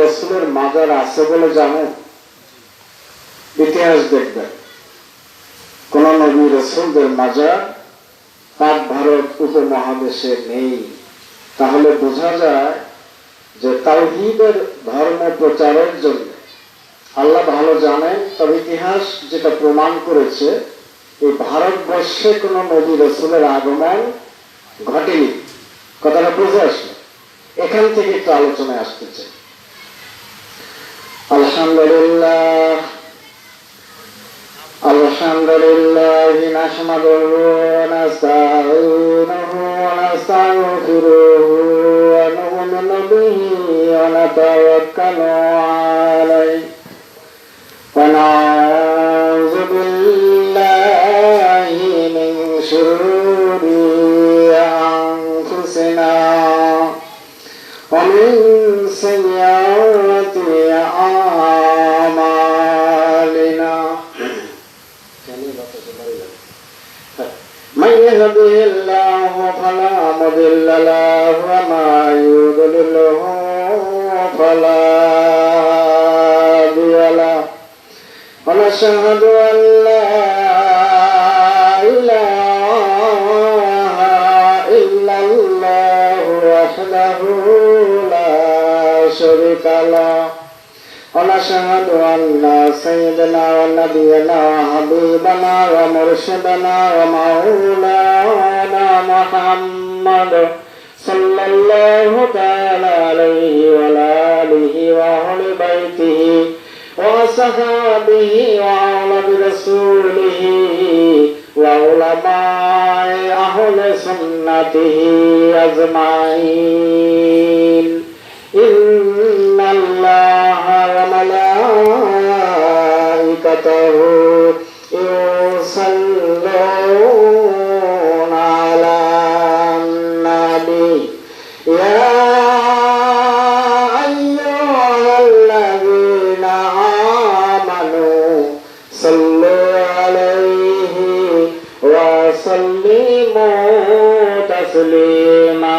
রাসূলের মাজার আছে বলে জানেন? ইতিহাস দেখবেন, কোন নবী রাসূলদের মাজার পাক ভারত উপমহাদেশে নেই। তাহলে বোঝা যায় যে তাওহীদের ধর্ম প্রচারের জন্য আল্লাহ ভালো জানেন, তবে ইতিহাস যেটা প্রমাণ করেছে এই ভারতবর্ষে কোন নবী রাসূলের আগমন ঘটেনি। কথাটা বুঝে আসলো? এখান থেকে একটু আলোচনায় আসতে চাই। আলহামদুলিল্লাহ আলহামদুলিল্লাহ নাহমাদুহু ওয়া নাস্তাঈনুহু ওয়া নাস্তাগফিরুহু ওয়া নু'মিনু বিহি ওয়া নাতাওয়াক্কালু আলাইহি ওয়া না'উযু বিল্লাহি মিন শুরুরি আনফুসিনা ওয়া মিন সাইয়্যাতি আ'মালিনা। من يهده الله فلا مضل له وما يضلله فلا هادي له ونشهد أن لا إله إلا الله وحده لا شريك له ونشهد أن سيدنا ونبينا وحبيبنا ومرشدنا ومولانا محمد صلى الله تعالى عليه وعلى آله وأهل بيته وصحابه وأهل برسوله وعلماء أهل سنته أجمعين. إن الله وملائكته يصلون على النبي يا أيها الذين آمنوا صلوا عليه وسلموا تسليما.